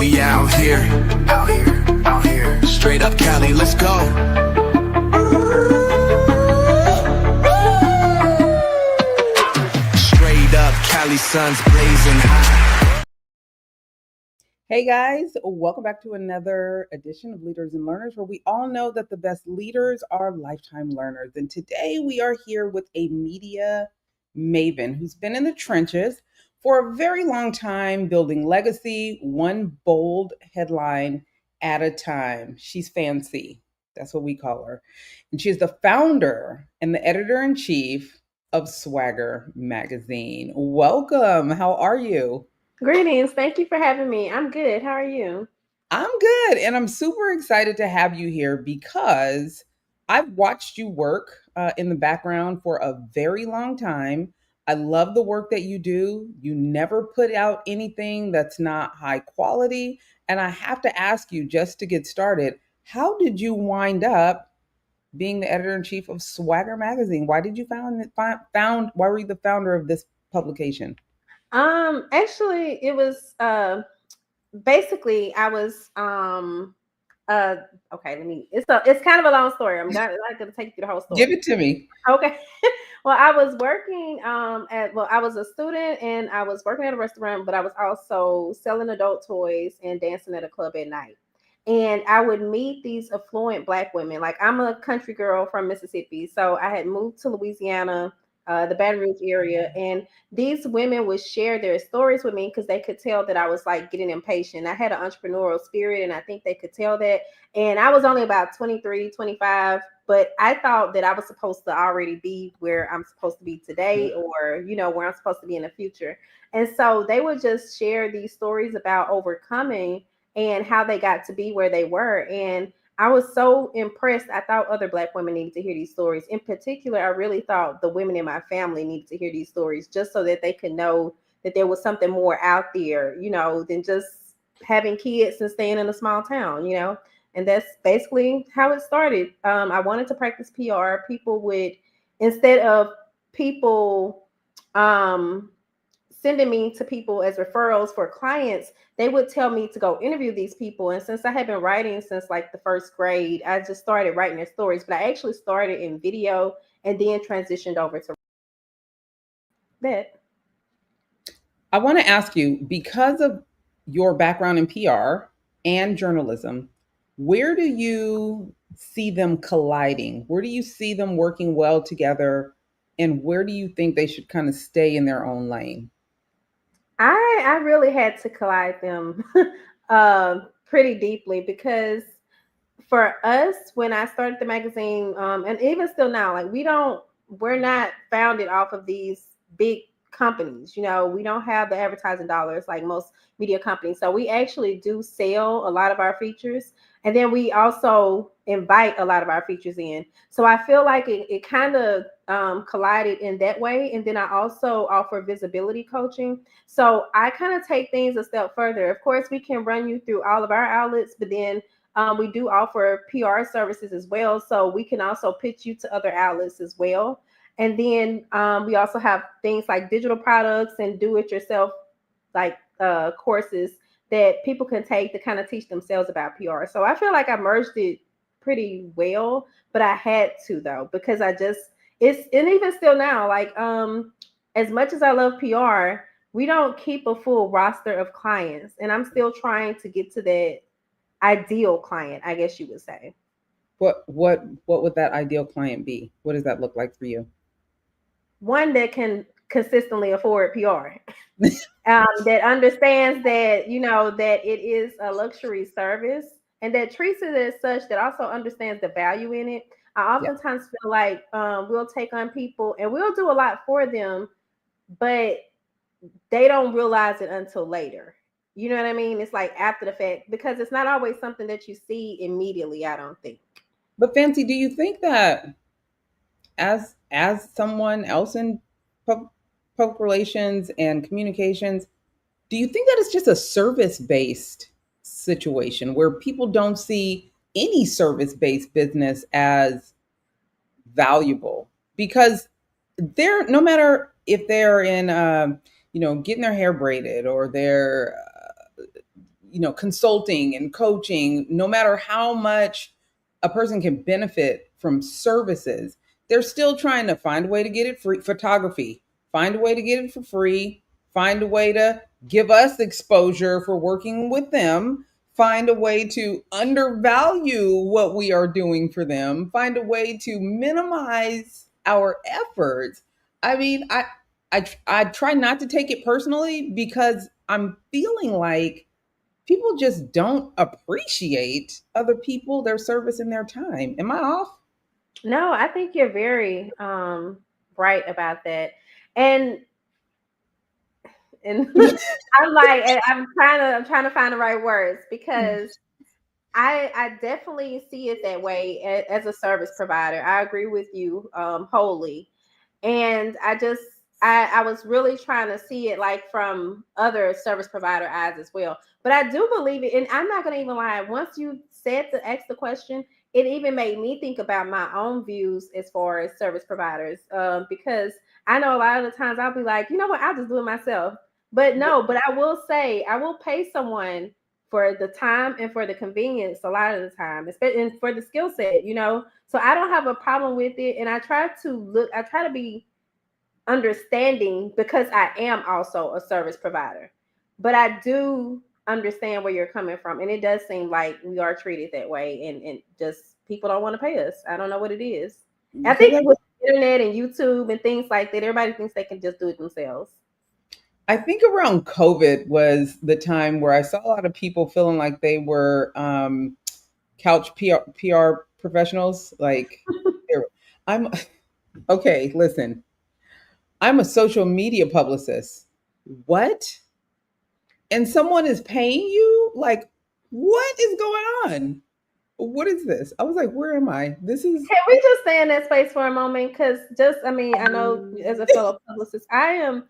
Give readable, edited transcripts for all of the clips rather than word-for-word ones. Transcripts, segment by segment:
we out here, out here, out here. Straight up Cali, let's go. Straight up Cali, sun's blazing hot. Hey guys, welcome back to another edition of Leaders and Learners, where we all know that the best leaders are lifetime learners. And today we are here with a media maven who's been in the trenches for a very long time, building legacy, one bold headline at a time. She's fancy. That's what we call her. And she's the founder and the editor in chief of Swagger Magazine. Welcome. How are you? Greetings. Thank you for having me. I'm good. How are you? I'm good. And I'm super excited to have you here because I've watched you work in the background for a very long time. I love the work that you do. You never put out anything that's not high quality. And I have to ask you, just to get started, how did you wind up being the editor in chief of Swagger Magazine? Why did you why were you the founder of this publication? Actually, it was basically I was uh okay, it's kind of a long story. I'm not gonna take you through the whole story. Give it to me. Okay. Well, I was working I was a student and I was working at a restaurant, but I was also selling adult toys and dancing at a club at night. And I would meet these affluent Black women. Like, I'm a country girl from Mississippi, so I had moved to Louisiana, the Baton Rouge area, and these women would share their stories with me because they could tell that I was like getting impatient. I had an entrepreneurial spirit, and I think they could tell that. And I was only about 23, 25, but I thought that I was supposed to already be where I'm supposed to be today, or, where I'm supposed to be in the future. And so they would just share these stories about overcoming and how they got to be where they were. And I was so impressed. I thought other Black women needed to hear these stories. In particular, I really thought the women in my family needed to hear these stories just so that they could know that there was something more out there, than just having kids and staying in a small town. And that's basically how it started. I wanted to practice PR. People would, instead of people sending me to people as referrals for clients, they would tell me to go interview these people. And since I had been writing since like the first grade, I just started writing their stories. But I actually started in video and then transitioned over to that. I want to ask you, because of your background in PR and journalism, where do you see them colliding? Where do you see them working well together? And where do you think they should kind of stay in their own lane? I really had to collide them pretty deeply because for us, when I started the magazine, and even still now, like we're not founded off of these big companies. We don't have the advertising dollars like most media companies. So we actually do sell a lot of our features. And then we also invite a lot of our features in. So I feel like it kind of collided in that way. And then I also offer visibility coaching. So I kind of take things a step further. Of course, we can run you through all of our outlets, but then we do offer PR services as well. So we can also pitch you to other outlets as well. And then we also have things like digital products and do-it-yourself like courses that people can take to kind of teach themselves about PR. So I feel like I merged it pretty well, but I had to though, because and even still now, like as much as I love PR, we don't keep a full roster of clients. And I'm still trying to get to that ideal client, I guess you would say. What would that ideal client be? What does that look like for you? One that can consistently afford PR, that understands that that it is a luxury service and that treats it as such, that also understands the value in it. I Yeah. oftentimes feel like we'll take on people and we'll do a lot for them, but they don't realize it until later. You know what I mean? It's like after the fact, because it's not always something that you see immediately, I don't think. But Fancy, do you think that as someone else in pub, public relations and communications, do you think that it's just a service based situation where people don't see any service based business as valuable? Because they're, no matter if they're in getting their hair braided, or they're consulting and coaching, no matter how much a person can benefit from services, they're still trying to find a way to get it free. Photography, find a way to get it for free, find a way to give us exposure for working with them, find a way to undervalue what we are doing for them, find a way to minimize our efforts. I mean, I try not to take it personally because I'm feeling like people just don't appreciate other people, their service, and their time. Am I off? No, I think you're very right about that. And and I'm like, and I'm trying to find the right words because I definitely see it that way as a service provider. I agree with you wholly. And I was really trying to see it like from other service provider eyes as well. But I do believe it, and I'm not gonna even lie. Once you said to ask the question, it even made me think about my own views as far as service providers. Because I know a lot of the times I'll be like, you know what, I'll just do it myself. But no, but I will say I will pay someone for the time and for the convenience a lot of the time, especially and for the skill set. So I don't have a problem with it. And I try to be understanding because I am also a service provider. But I do understand where you're coming from. And it does seem like we are treated that way and just people don't want to pay us. I don't know what it is. I Because think with the internet and YouTube and things like that, everybody thinks they can just do it themselves. I think around COVID was the time where I saw a lot of people feeling like they were couch PR professionals. Like, I'm okay, listen, I'm a social media publicist. What? And someone is paying you? Like, what is going on? What is this? I was like, where am I? This is Can we just stay in that space for a moment? Because I mean, I know as a fellow publicist, I am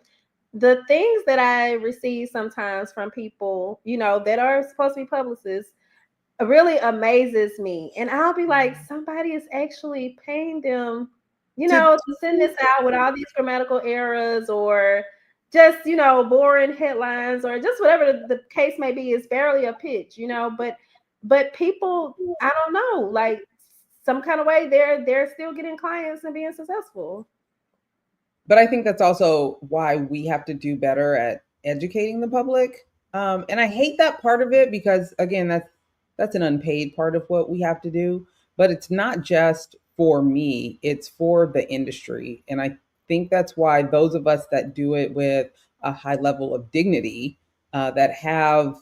the things that I receive sometimes from people, that are supposed to be publicists really amazes me. And I'll be like, somebody is actually paying them, to to send this out with all these grammatical errors or just, boring headlines or just whatever the case may be. Is barely a pitch, but people, I don't know, like some kind of way they're still getting clients and being successful. but I think that's also why we have to do better at educating the public. And I hate that part of it because again, that's an unpaid part of what we have to do. But it's not just for me; it's for the industry, and I think that's why those of us that do it with a high level of dignity, that have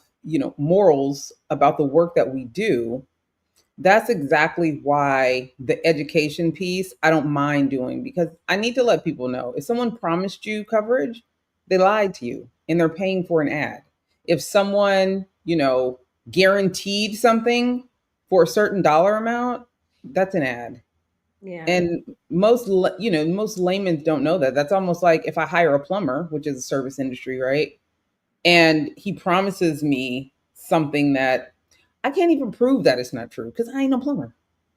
morals about the work that we do, that's exactly why the education piece I don't mind doing because I need to let people know if someone promised you coverage, they lied to you and they're paying for an ad. If someone, guaranteed something for a certain dollar amount, that's an ad. Yeah. And most laymen don't know that. That's almost like if I hire a plumber, which is a service industry, right? And he promises me something that I can't even prove that it's not true because I ain't no plumber.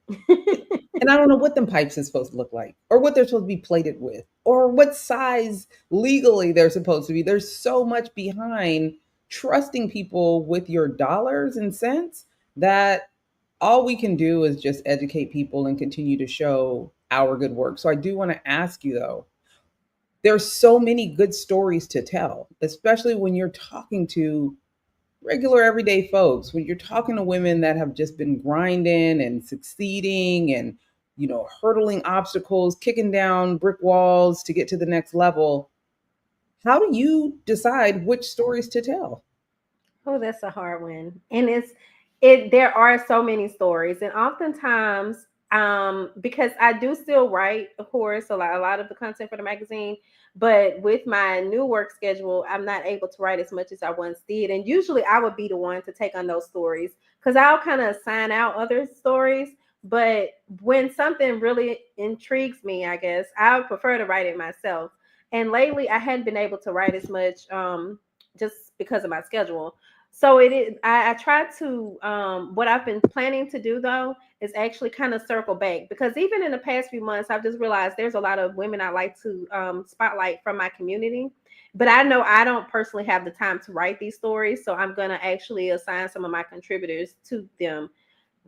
And I don't know what them pipes is supposed to look like or what they're supposed to be plated with or what size legally they're supposed to be. There's so much behind trusting people with your dollars and cents that all we can do is just educate people and continue to show our good work. So I do want to ask you though, there's so many good stories to tell, especially when you're talking to regular everyday folks, when you're talking to women that have just been grinding and succeeding and hurdling obstacles, kicking down brick walls to get to the next level. How do you decide which stories to tell? Oh, that's a hard one. And there are so many stories. And oftentimes, because I do still write, of course, a lot of the content for the magazine, but with my new work schedule, I'm not able to write as much as I once did. And usually I would be the one to take on those stories because I'll kind of sign out other stories. But when something really intrigues me, I guess I would prefer to write it myself. And lately I hadn't been able to write as much just because of my schedule. So it is. I try to. What I've been planning to do though is actually kind of circle back because even in the past few months, I've just realized there's a lot of women I like to spotlight from my community, but I know I don't personally have the time to write these stories, so I'm going to actually assign some of my contributors to them.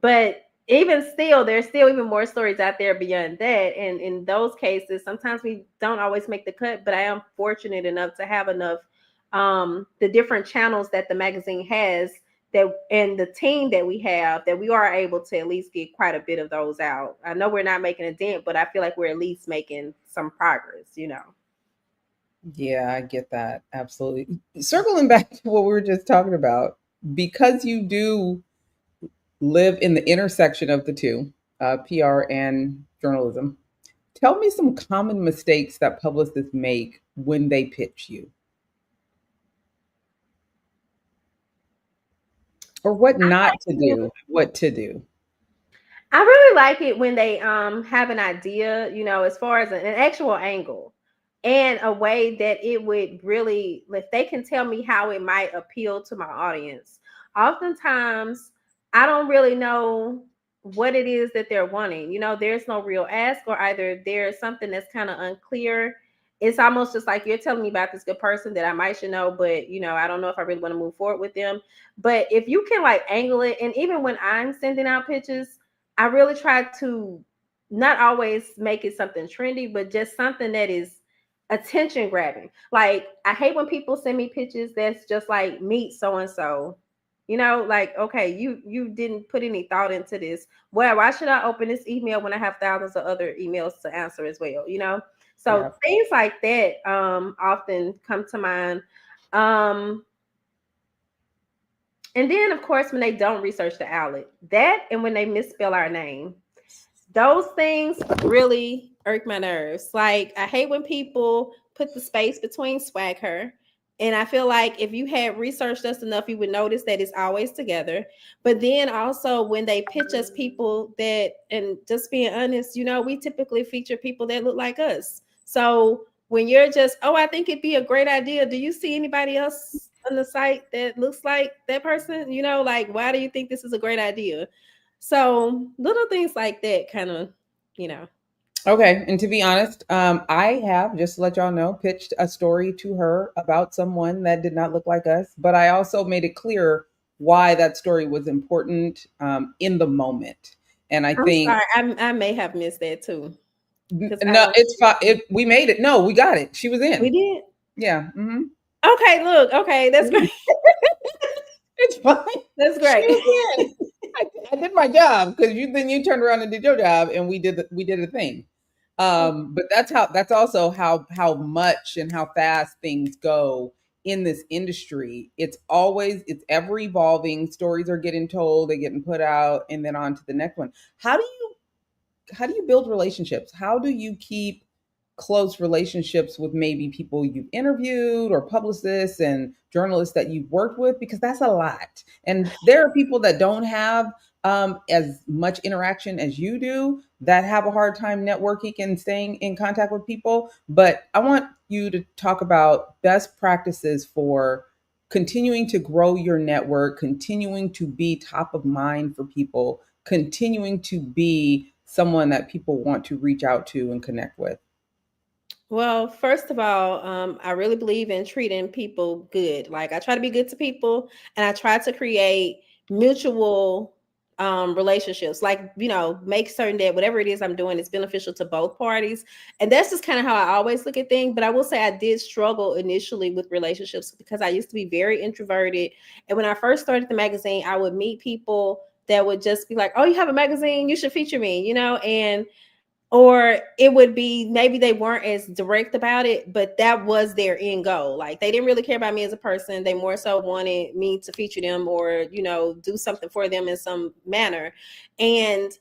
But even still, there's still even more stories out there beyond that. And in those cases, sometimes we don't always make the cut, but I am fortunate enough to have enough the different channels that the magazine has, that and the team that we have, that we are able to at least get quite a bit of those out. I know we're not making a dent, but I feel like we're at least making some progress, you know. Yeah, I get that. Absolutely. Circling back to what we were just talking about, because you do live in the intersection of the two, PR and journalism, tell me some common mistakes that publicists make when they pitch you, or what not to do, what to do. I really like it when they have an idea, you know, as far as an actual angle and a way that it would really, if they can tell me how it might appeal to my audience. Oftentimes, I don't really know what it is that they're wanting. You know, there's no real ask, or either there's something that's kind of unclear. It's almost just like you're telling me about this good person that I might should know, but you know, I don't know if I really want to move forward with them. But if you can like angle it, and even when I'm sending out pitches, I really try to not always make it something trendy, but just something that is attention grabbing. Like, I hate when people send me pictures that's just like, meet so and so. You know, like, okay, you didn't put any thought into this. Well, why should I open this email when I have thousands of other emails to answer as well? You know, so Yeah. things like that often come to mind. Um, and then, of course, when they don't research the outlet, that and when they misspell our name, those things really irk my nerves. Like, I hate when people put the space between Swagher. And I feel like if you had researched us enough, you would notice that it's always together. But then also when they pitch us people that, and just being honest, you know, we typically feature people that look like us. So when you're just, oh, I think it'd be a great idea. Do you see anybody else on the site that looks like that person? You know, like, why do you think this is a great idea? So little things like that kind of, you know. Okay, and to be honest, I have, just to let y'all know, pitched a story to her about someone that did not look like us, but I also made it clear why that story was important in the moment. And I I'm think sorry, I may have missed that too. Because I no, don't. it's fine. We made it. No, we got it. She was We in. did. Yeah. Hmm. Okay, look. Okay, that's great. It's fine. That's She great. was in. I did my job because you turned around and did your job, and we did a thing. But that's also how much and how fast things go in this industry. It's ever evolving. Stories are getting told, they're getting put out, and then on to the next one. How do you build relationships? How do you keep close relationships with maybe people you've interviewed or publicists and journalists that you've worked with? Because that's a lot. And there are people that don't have as much interaction as you do that have a hard time networking and staying in contact with people. But I want you to talk about best practices for continuing to grow your network, continuing to be top of mind for people, continuing to be someone that people want to reach out to and connect with? Well, first of all, I really believe in treating people good. Like, I try to be good to people, and I try to create mutual relationships. Like, you know, make certain that whatever it is I'm doing is beneficial to both parties. And that's just kind of how I always look at things. But I will say I did struggle initially with relationships because I used to be very introverted. And when I first started the magazine, I would meet people that would just be like, "Oh, you have a magazine? You should feature me," you know, and or it would be maybe they weren't as direct about it, but that was their end goal. Like, they didn't really care about me as a person. They more so wanted me to feature them or, you know, do something for them in some manner. And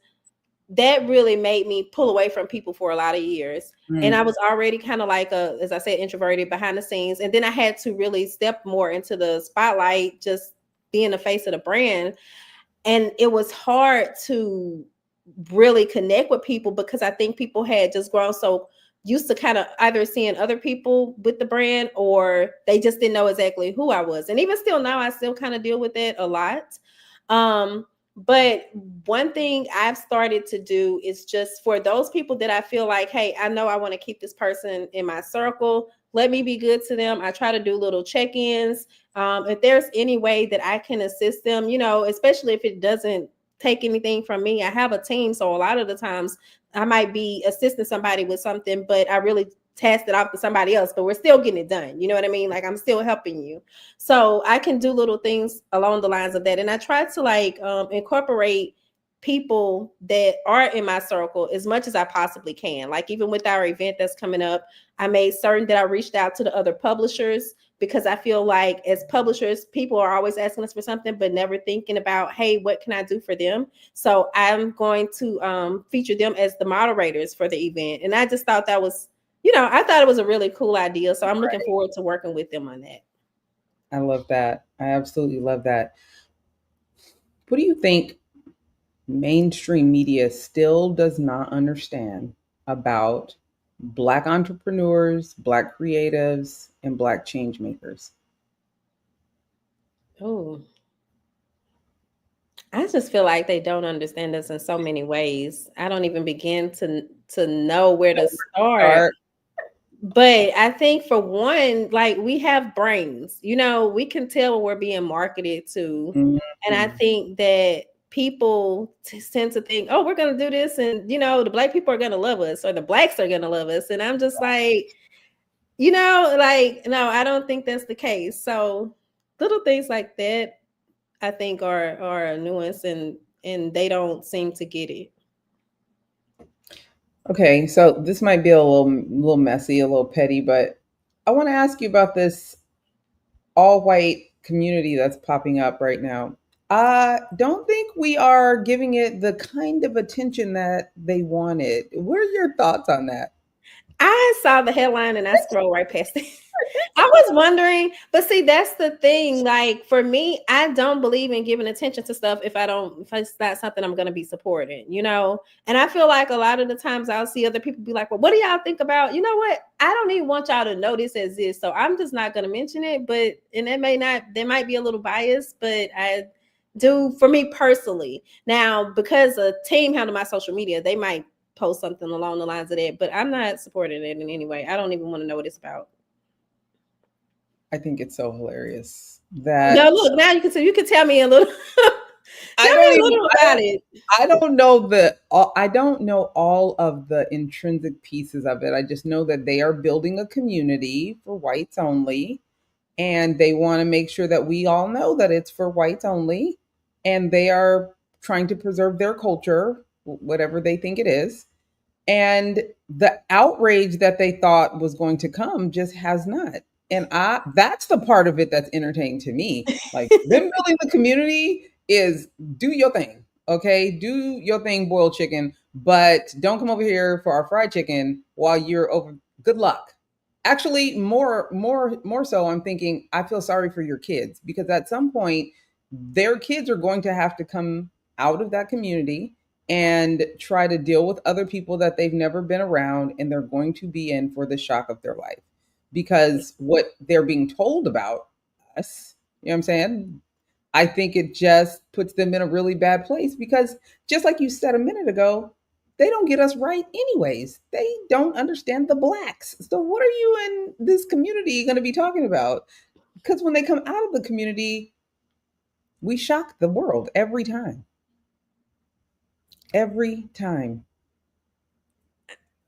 that really made me pull away from people for a lot of years. And I Mm. was already kind of like as I said, introverted behind the scenes. And then I had to really step more into the spotlight, just being the face of the brand. And it was hard to really connect with people because I think people had just grown so used to kind of either seeing other people with the brand, or they just didn't know exactly who I was. And even still now, I still kind of deal with it a lot. But one thing I've started to do is just for those people that I feel like, hey, I know I want to keep this person in my circle. let me be good to them. I try to do little check-ins. If there's any way that I can assist them, especially if it doesn't take anything from me, I have a team. So a lot of the times I might be assisting somebody with something, but I really tasked it off to somebody else, but we're still getting it done. You know what I mean? Like I'm still helping you. So I can do little things along the lines of that. And I try to incorporate people that are in my circle as much as I possibly can. Like even with our event that's coming up, I made certain that I reached out to the other publishers because I feel like as publishers, people are always asking us for something, but never thinking about, hey, what can I do for them? So I'm going to feature them as the moderators for the event. And I just thought that was, I thought it was a really cool idea. So I'm looking forward to working with them on that. I love that. I absolutely love that. What do you think mainstream media still does not understand about Black entrepreneurs, Black creatives, and Black change makers? Oh, I just feel like they don't understand us in so many ways. I don't even begin to know where to start. But I think for one, like we have brains, we can tell when we're being marketed to. Mhm. And I think that people tend to think, oh, we're going to do this. And, the Black people are going to love us or the Blacks are going to love us. And I'm just like, no, I don't think that's the case. So little things like that, I think are a nuance and they don't seem to get it. Okay, so this might be a little messy, a little petty, but I want to ask you about this all white community that's popping up right now. I don't think we are giving it the kind of attention that they wanted. What are your thoughts on that? I saw the headline and I scrolled right past it. I was wondering, but see, that's the thing. Like for me, I don't believe in giving attention to stuff if it's not something I'm going to be supporting, And I feel like a lot of the times I'll see other people be like, well, what do y'all think about? You know what? I don't even want y'all to know this as this. So I'm just not going to mention it. And there might be a little bias, but I do for me personally. Now, because a team handle my social media, they might post something along the lines of that, but I'm not supporting it in any way. I don't even want to know what it's about. I think it's so hilarious No, that look, now you can tell me a little I tell me don't a even little about it. I don't know all of the intrinsic pieces of it. I just know that they are building a community for whites only, and they want to make sure that we all know that it's for whites only, and they are trying to preserve their culture, whatever they think it is. And the outrage that they thought was going to come just has not. And I that's the part of it that's entertaining to me. Like them building the community is do your thing. Okay? Do your thing, boiled chicken, but don't come over here for our fried chicken while you're over. Good luck. Actually, more so I'm thinking I feel sorry for your kids because at some point their kids are going to have to come out of that community and try to deal with other people that they've never been around, and they're going to be in for the shock of their life because what they're being told about us, you know what I'm saying? I think it just puts them in a really bad place because just like you said a minute ago, they don't get us right anyways. They don't understand the blacks. So what are you in this community going to be talking about? Because when they come out of the community, we shock the world every time. Every time.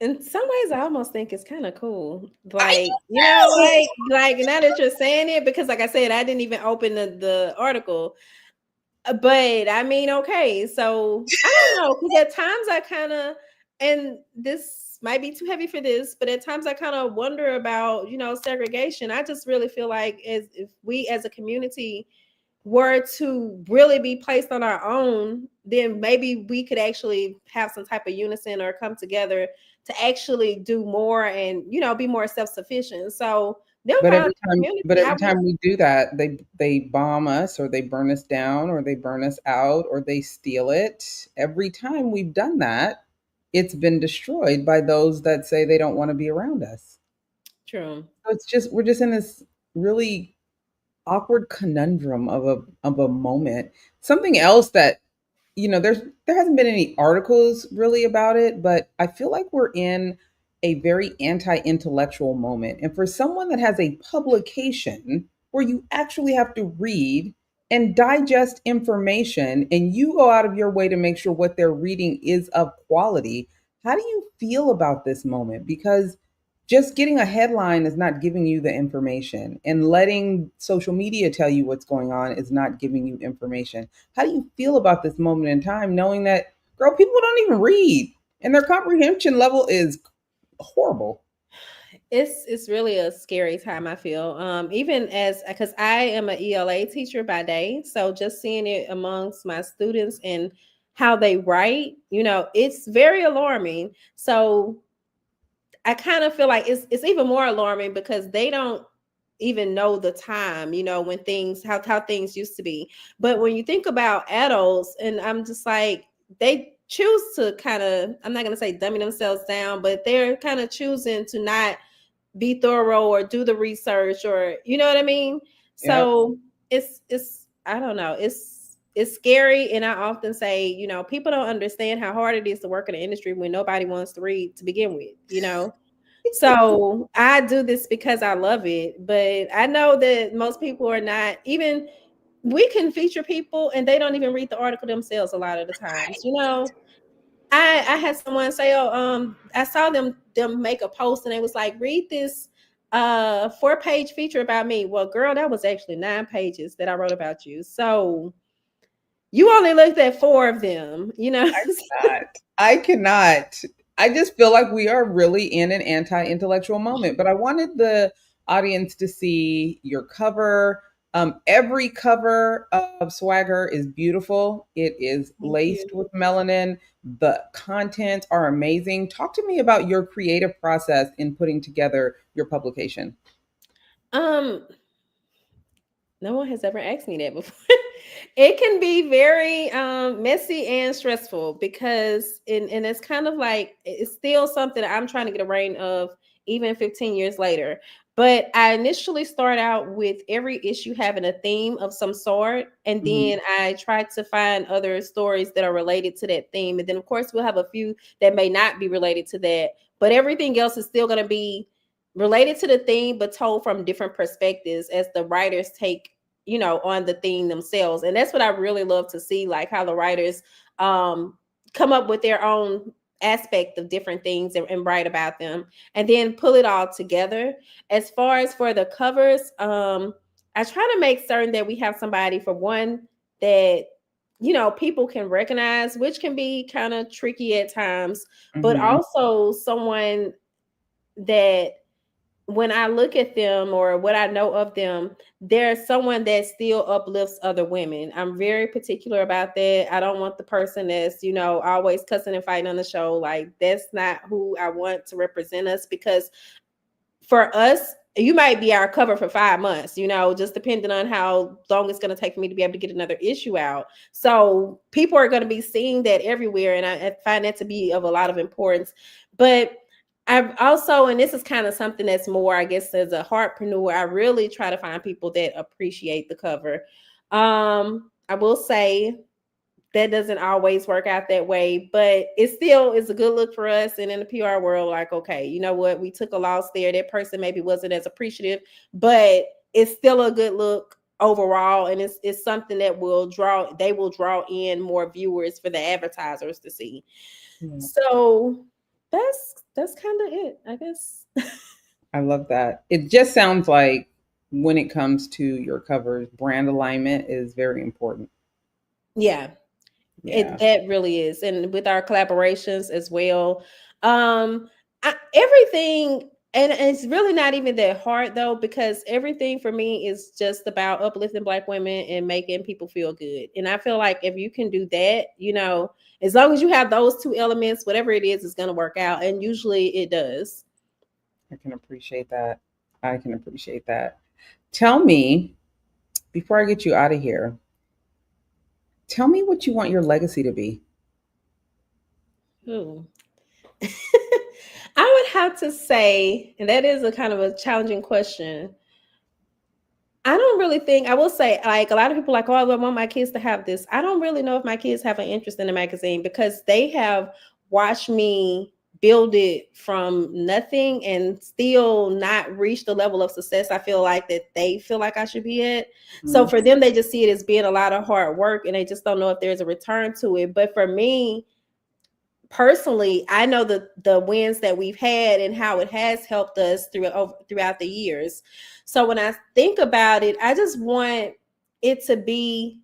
In some ways, I almost think it's kind of cool. I Like, know. like now that you're saying it, because like I said, I didn't even open the article. But I mean, okay, so I don't know, because at times I kind of, and this might be too heavy for this, but at times I kind of wonder about, segregation. I just really feel like as if we as a community were to really be placed on our own, then maybe we could actually have some type of unison or come together to actually do more and be more self-sufficient. So them But kind of but community, I every would. time we do that, they bomb us or they burn us down or they burn us out or they steal it. Every time we've done that, it's been destroyed by those that say they don't want to be around us. True. So it's just we're just in this really awkward conundrum of a moment. Something else that there hasn't been any articles really about it, but I feel like we're in a very anti-intellectual moment. And for someone that has a publication where you actually have to read and digest information and you go out of your way to make sure what they're reading is of quality, how do you feel about this moment? Because just getting a headline is not giving you the information, and letting social media tell you what's going on is not giving you information. How do you feel about this moment in time, knowing that, girl, people don't even read and their comprehension level is horrible? It's really a scary time, I feel. Even as, because I am an ELA teacher by day, so just seeing it amongst my students and how they write, it's very alarming. So I kind of feel like it's even more alarming because they don't even know the time, when things how things used to be. But when you think about adults, and I'm just like, they choose to kind of, I'm not gonna say dummy themselves down, but they're kind of choosing to not be thorough or do the research, or you know what I mean? Yep. So it's I don't know, it's scary. And I often say, people don't understand how hard it is to work in the industry when nobody wants to read to begin with. So I do this because I love it, but I know that most people are not even, we can feature people and they don't even read the article themselves a lot of the times. I had someone say, "Oh, I saw them make a post and it was like, read this 4-page feature about me." Well, girl, that was actually 9 pages that I wrote about you. So you only looked at 4 of them. I cannot. I cannot. I just feel like we are really in an anti-intellectual moment. But I wanted the audience to see your cover. Every cover of Swagger is beautiful. It is Thank you. laced with melanin. The contents are amazing. Talk to me about your creative process in putting together your publication. Um, No one has ever asked me that before. It can be very messy and stressful because, and it's kind of like, it's still something that I'm trying to get a reign of even 15 years later. But I initially start out with every issue having a theme of some sort, and Mhm. then I try to find other stories that are related to that theme. And then, of course, we'll have a few that may not be related to that, but everything else is still going to be related to the theme, but told from different perspectives as the writers take, on the theme themselves. And that's what I really love to see, like how the writers um come up with their own aspect of different things, and write about them and then pull it all together. As far as for the covers, I try to make certain that we have somebody, for one, that people can recognize, which can be kind of tricky at times, but Mhm. also someone that, when I look at them or what I know of them, there's someone that still uplifts other women. I'm very particular about that. I don't want the person that's, always cussing and fighting on the show. Like, that's not who I want to represent us, because for us, you might be our cover for 5 months, just depending on how long it's going to take for me to be able to get another issue out. So people are going to be seeing that everywhere. And I find that to be of a lot of importance. But I've also, and this is kind of something that's more, I guess, as a heartpreneur, I really try to find people that appreciate the cover. I will say that doesn't always work out that way, but it still is a good look for us. And in the PR world, like, okay, you know what? We took a loss there. That person maybe wasn't as appreciative, but it's still a good look overall. And it's something that they will draw in more viewers for the advertisers to see. Yeah. So that's kind of it, I guess. I love that. It just sounds like when it comes to your covers, brand alignment is very important. Yeah, Yeah. that really is. And with our collaborations as well, everything, and it's really not even that hard though, because everything for me is just about uplifting Black women and making people feel good. And I feel like if you can do that, as long as you have those 2 elements, whatever it is going to work out. And usually it does. I can appreciate that. I can appreciate that. Tell me, before I get you out of here, tell me what you want your legacy to be. Ooh. I would have to say, and that is a kind of a challenging question. I don't really think, I will say, like, a lot of people like, oh, I want my kids to have this. I don't really know if my kids have an interest in the magazine, because they have watched me build it from nothing and still not reach the level of success I feel like that they feel like I should be at. So for them, they just see it as being a lot of hard work and they just don't know if there's a return to it. But for me, personally, I know the wins that we've had and how it has helped us throughout the years. So when I think about it, I just want it to be,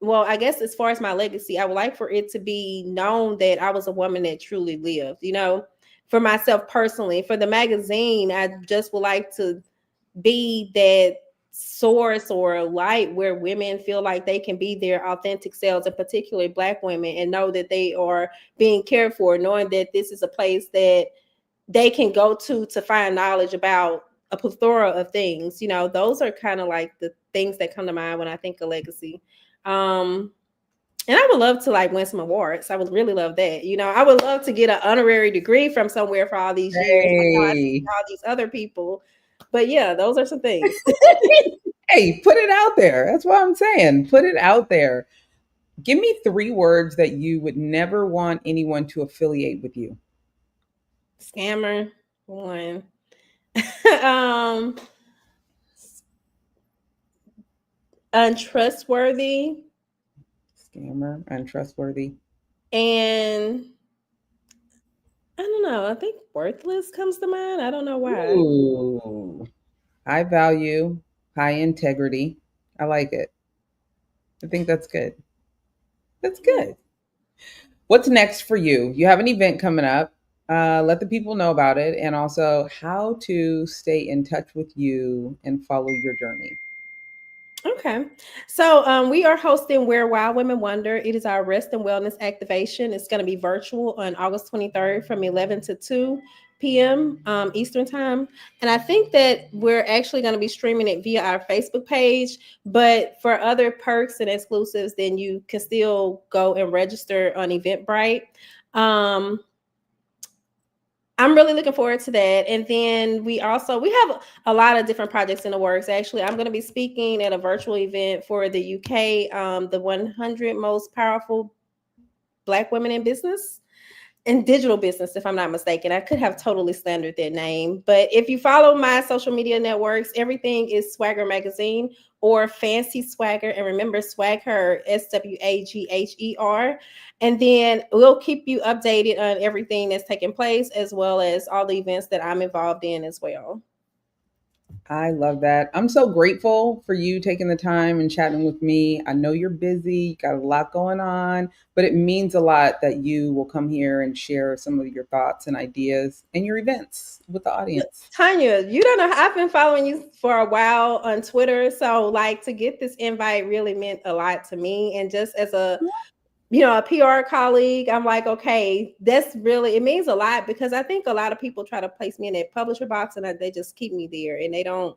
well, I guess as far as my legacy, I would like for it to be known that I was a woman that truly lived, for myself personally. For the magazine, I just would like to be that source or light where women feel like they can be their authentic selves, and particularly Black women, and know that they are being cared for, knowing that this is a place that they can go to find knowledge about a plethora of things. Those are kind of like the things that come to mind when I think of legacy. And I would love to like win some awards. I would really love that. I would love to get an honorary degree from somewhere for all these years. Like how I see all these other people. But yeah, those are some things. Hey, put it out there. That's what I'm saying. Put it out there. Give me 3 words that you would never want anyone to affiliate with you. Scammer, 1. Untrustworthy. Scammer, untrustworthy. And I don't know. I think worthless comes to mind. I don't know why. Ooh. High value, high integrity. I like it. I think that's good. That's good. What's next for you? You have an event coming up. Let the people know about it and also how to stay in touch with you and follow your journey. Okay. So we are hosting Where Wild Women Wonder. It is our rest and wellness activation. It's going to be virtual on August 23rd from 11 to 2 p.m. Eastern time. And I think that we're actually going to be streaming it via our Facebook page. But for other perks and exclusives, then you can still go and register on Eventbrite. I'm really looking forward to that. And then we have a lot of different projects in the works. Actually, I'm going to be speaking at a virtual event for the UK, the 100 most powerful Black women in business. In digital business, if I'm not mistaken. I could have totally slandered that name. But if you follow my social media networks, everything is Swagher Magazine or Fancy Swagger. And remember, Swagher, SWAGHER. And then we'll keep you updated on everything that's taking place, as well as all the events that I'm involved in as well. I love that. I'm so grateful for you taking the time and chatting with me. I know you're busy, you got a lot going on, but it means a lot that you will come here and share some of your thoughts and ideas and your events with the audience. Tanya, you don't know, I've been following you for a while on Twitter. So like to get this invite really meant a lot to me. And just as a PR colleague, I'm like, okay, it means a lot, because I think a lot of people try to place me in that publisher box and they just keep me there and they don't,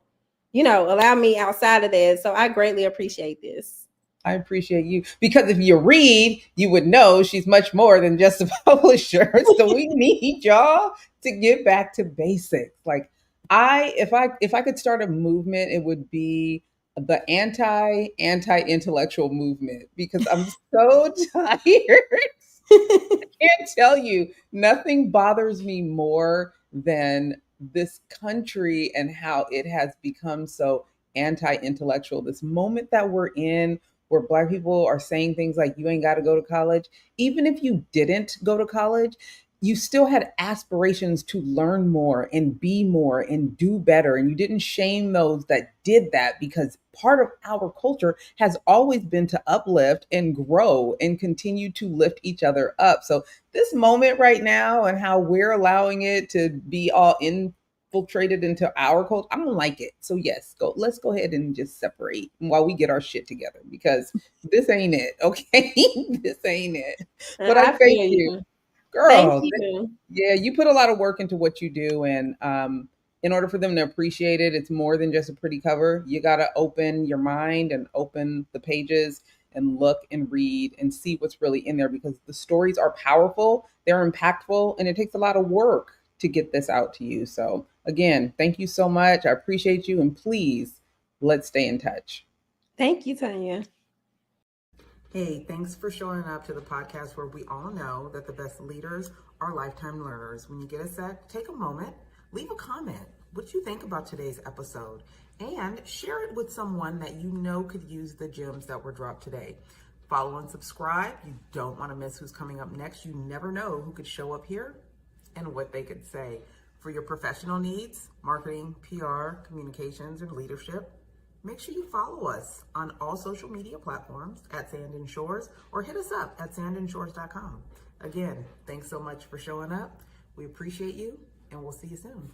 allow me outside of that. So I greatly appreciate this. I appreciate you, because if you read, you would know she's much more than just a publisher. So we need y'all to get back to basics. Like if I could start a movement, it would be the anti-intellectual movement, because I'm so tired. I can't tell you, nothing bothers me more than this country and how it has become so anti-intellectual. This moment that we're in, where Black people are saying things like, you ain't got to go to college. Even if you didn't go to college, you still had aspirations to learn more and be more and do better. And you didn't shame those that did that, because part of our culture has always been to uplift and grow and continue to lift each other up. So this moment right now and how we're allowing it to be all infiltrated into our culture, I don't like it. So yes, let's go ahead and just separate while we get our shit together, because this ain't it. Okay. This ain't it. But I thank you. Girl, thank you. Yeah, you put a lot of work into what you do, and in order for them to appreciate it, it's more than just a pretty cover. You got to open your mind and open the pages and look and read and see what's really in there, because the stories are powerful, they're impactful, and it takes a lot of work to get this out to you. So again, thank you so much. I appreciate you, and please, let's stay in touch. Thank you, Tanya. Hey, thanks for showing up to the podcast where we all know that the best leaders are lifetime learners. When you get a sec, take a moment, leave a comment. What you think about today's episode, and share it with someone that you know could use the gems that were dropped today. Follow and subscribe. You don't want to miss who's coming up next. You never know who could show up here and what they could say. For your professional needs, marketing, PR, communications, and leadership, make sure you follow us on all social media platforms at Sand and Shores, or hit us up at sandandshores.com. Again, thanks so much for showing up. We appreciate you, and we'll see you soon.